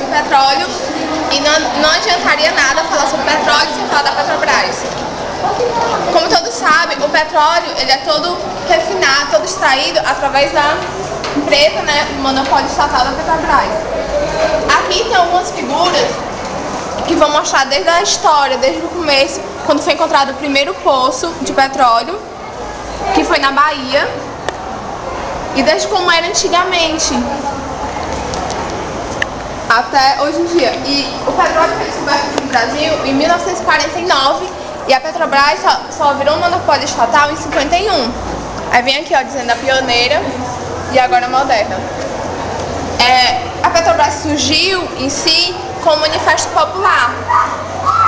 do petróleo e não adiantaria nada falar sobre petróleo sem falar da Petrobras. Como todos sabem, o petróleo ele é todo refinado, todo extraído através da empresa, né, o monopólio estatal da Petrobras. Aqui tem algumas figuras que vão mostrar desde a história, desde o começo, quando foi encontrado o primeiro poço de petróleo, que foi na Bahia, e desde como era antigamente até hoje em dia. E o petróleo foi descoberto aqui no Brasil em 1949 e a Petrobras só virou um monopólio estatal em 51. Aí vem aqui, ó, dizendo a pioneira e agora a moderna. A Petrobras surgiu em si como um manifesto popular,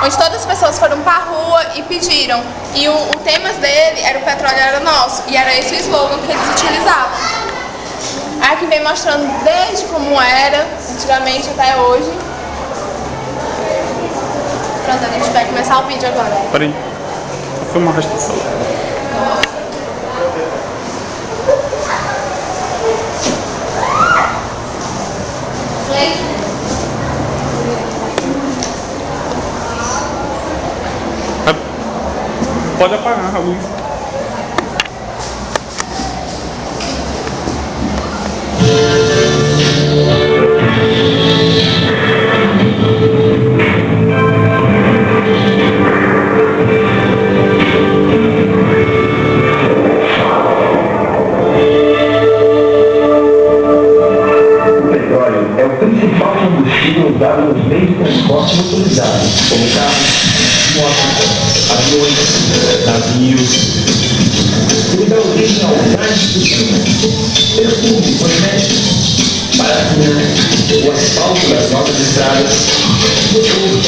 onde todas as pessoas foram para a rua e pediram. E o tema dele era o petróleo era nosso, e era esse o slogan que eles utilizavam. Aqui vem mostrando desde como era, antigamente até hoje. Pronto, a gente vai começar o vídeo agora. Peraí, foi uma arrastação. Pode apagar a luz. O petróleo é o principal combustível usado nos meios de transporte motorizados, como carros, motos, aviões, navios. Ele dá origem ao gás de cozinha, perfume, cosméticos, parafina, o asfalto das novas estradas, motores,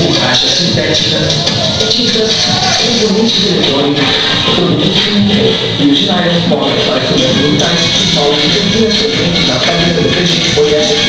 borracha sintética, tintas, componentes eletrônicos, produtos e os nylon formas para que os ambientais de Paulo e presentes na fábrica do presente poliéster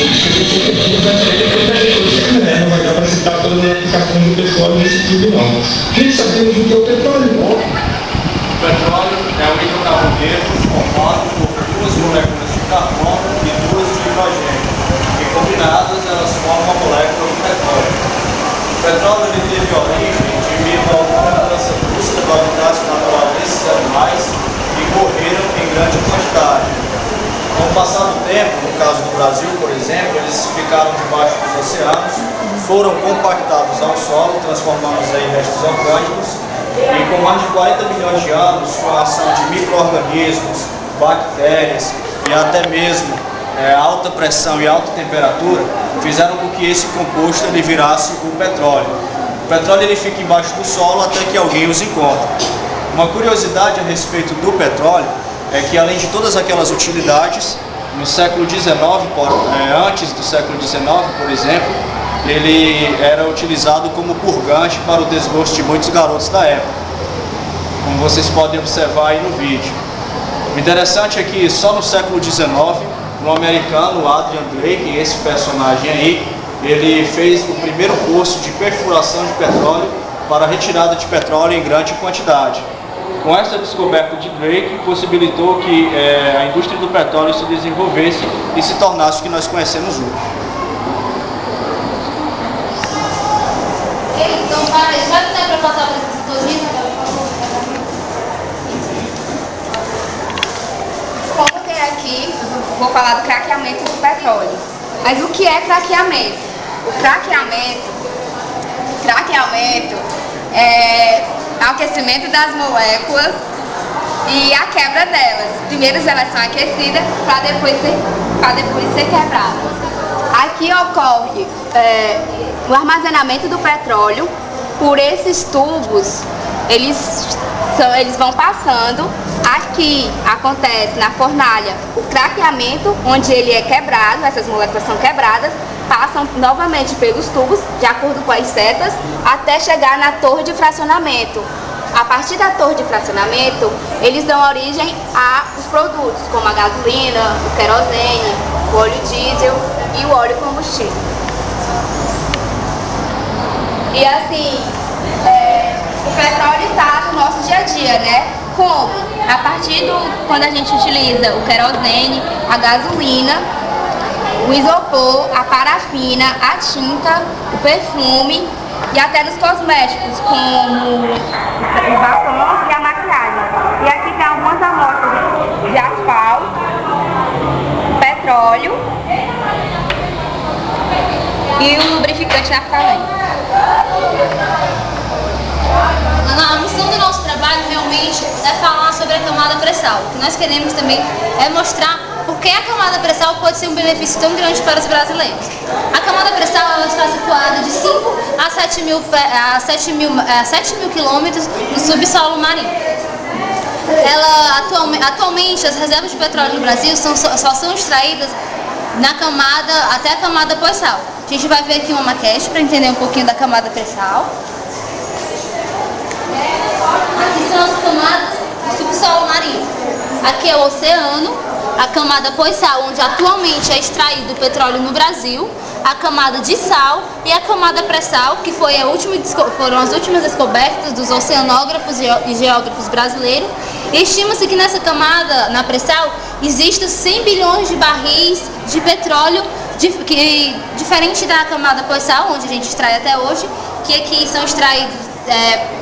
não vai dar para citar todas as aplicações do petróleo nesse tudo não. Nem sabemos o que é o petróleo, não. O petróleo é um hidrocarboneto formado por duas moléculas de carbono e duas de hidrogênio, que combinadas elas formam a molécula do petróleo. O petróleo ele teve origem devido à mudança brusca do habitat natural desses animais que morreram em grande quantidade. Com o passar do tempo, no caso do Brasil, por exemplo, eles ficaram debaixo dos oceanos, foram compactados ao solo, transformando em restos orgânicos, e com mais de 40 milhões de anos, com a ação de micro-organismos, bactérias e até mesmo alta pressão e alta temperatura, fizeram com que esse composto ele virasse o petróleo. O petróleo ele fica embaixo do solo até que alguém os encontre. Uma curiosidade a respeito do petróleo é que, além de todas aquelas utilidades, no século XIX, antes do século XIX, por exemplo, ele era utilizado como purgante para o desgosto de muitos garotos da época, como vocês podem observar aí no vídeo. O interessante é que só no século XIX, um americano, Adrian Drake, esse personagem aí, ele fez o primeiro poço de perfuração de petróleo para a retirada de petróleo em grande quantidade. Com essa descoberta de Drake, possibilitou que a indústria do petróleo se desenvolvesse e se tornasse o que nós conhecemos hoje. Então, vai dar para passar para esse setorzinho? Como tem aqui, vou falar do craqueamento do petróleo. Mas o que é craqueamento? O craqueamento é o aquecimento das moléculas e a quebra delas. Primeiro elas são aquecidas para depois ser quebradas. Aqui ocorre o armazenamento do petróleo por esses tubos. Eles vão passando. Aqui acontece na fornalha o craqueamento, onde ele é quebrado, essas moléculas são quebradas, passam novamente pelos tubos, de acordo com as setas, até chegar na torre de fracionamento. A partir da torre de fracionamento, eles dão origem aos produtos, como a gasolina, o querosene, o óleo diesel e o óleo combustível. E assim, o petróleo está no nosso dia a dia, né? Como? A partir quando a gente utiliza o querosene, a gasolina, o isopor, a parafina, a tinta, o perfume e até dos cosméticos, como o batom e a maquiagem. E aqui tem algumas amostras de asfalto, petróleo e o lubrificante naftalene. A missão do nosso trabalho realmente é falar sobre a camada pré-sal. O que nós queremos também é mostrar por que a camada pré-sal pode ser um benefício tão grande para os brasileiros. A camada pré-sal ela está situada de 5 a 7 mil quilômetros no subsolo marinho. Atualmente, as reservas de petróleo no Brasil só são extraídas na camada, até a camada pós-sal. A gente vai ver aqui uma maquete para entender um pouquinho da camada pré-sal. Aqui são as camadas do subsolo marinho. Aqui é o oceano, a camada pós-sal, onde atualmente é extraído o petróleo no Brasil, a camada de sal e a camada pré-sal, que foram as últimas descobertas dos oceanógrafos e geógrafos brasileiros. Estima-se que nessa camada, na pré-sal, existam 100 bilhões de barris de petróleo, diferente da camada pós-sal, onde a gente extrai até hoje, que aqui são extraídos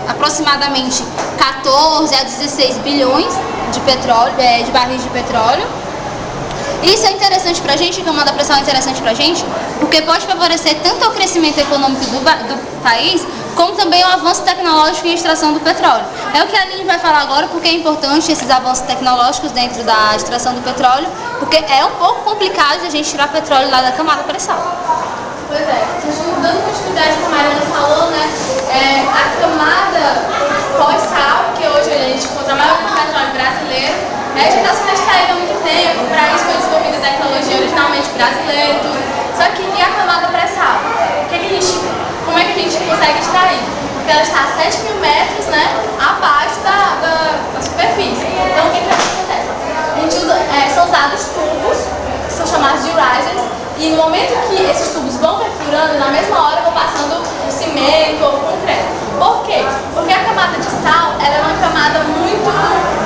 aproximadamente 14 a 16 bilhões de barris de petróleo. Isso é interessante pra gente, a camada pré-sal é interessante pra gente, porque pode favorecer tanto o crescimento econômico do país, como também o avanço tecnológico e extração do petróleo. É o que a Aline vai falar agora, porque é importante esses avanços tecnológicos dentro da extração do petróleo, porque é um pouco complicado de a gente tirar petróleo lá da camada pré-sal. Pois é, dando continuidade com a Mariana falou, né, a camada pós-sal, que hoje a gente encontra a maior parte do petróleo brasileiro, já está sendo extraída há muito tempo, para isso foi desenvolvida a tecnologia originalmente brasileira e tudo. Só que e a camada pré-sal? Como é que a gente consegue extrair? Porque ela está a 7 mil metros, né, abaixo da superfície. Então o que acontece? A gente são usados tubos, que são chamados de risers, e no momento que esses tubos vão perfurando, na mesma hora vão passando o cimento ou o concreto. Por quê? Porque a camada de sal ela é uma camada muito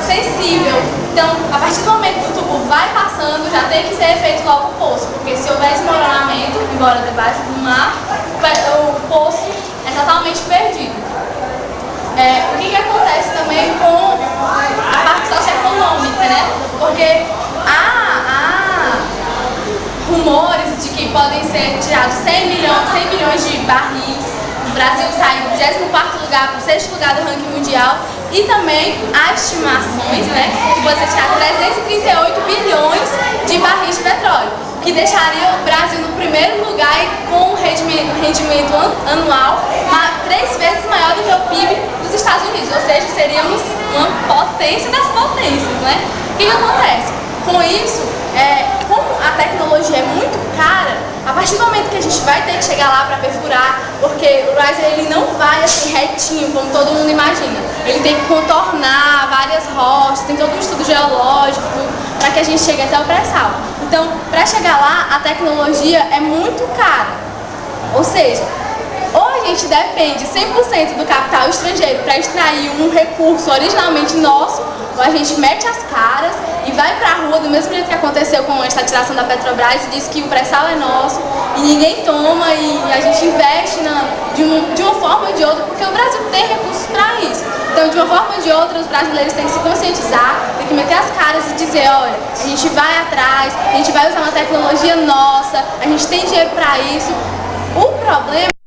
sensível. Então, a partir do momento que o tubo vai passando, já tem que ser feito logo o poço. Porque se houver desmoronamento, embora debaixo do mar, o poço é totalmente perdido. O que acontece também com a parte socioeconômica, né? Porque há rumores de que podem ser tirados 100 milhões de barris. O Brasil sai do 24º lugar para o 6º lugar do ranking mundial. E também há estimações, né, que pode ser tirado 338 bilhões de barris de petróleo, que deixaria o Brasil no primeiro lugar e com um rendimento anual 3 vezes maior do que o PIB dos Estados Unidos. Ou seja, seríamos uma potência das potências, né? O que acontece? Com isso, como a tecnologia é muito cara, a partir do momento que a gente vai ter que chegar lá para perfurar, porque o riser ele não vai assim retinho, como todo mundo imagina. Ele tem que contornar várias rochas, tem todo um estudo geológico para que a gente chegue até o pré-sal. Então, para chegar lá, a tecnologia é muito cara. Ou seja, ou a gente depende 100% do capital estrangeiro para extrair um recurso originalmente nosso, ou a gente mete as caras e vai pra rua, do mesmo jeito que aconteceu com a estatização da Petrobras, e diz que o pré-sal é nosso e ninguém toma, e a gente investe de uma forma ou de outra, porque o Brasil tem recursos para isso. Então, de uma forma ou de outra, os brasileiros têm que se conscientizar, têm que meter as caras e dizer, olha, a gente vai atrás, a gente vai usar uma tecnologia nossa, a gente tem dinheiro para isso,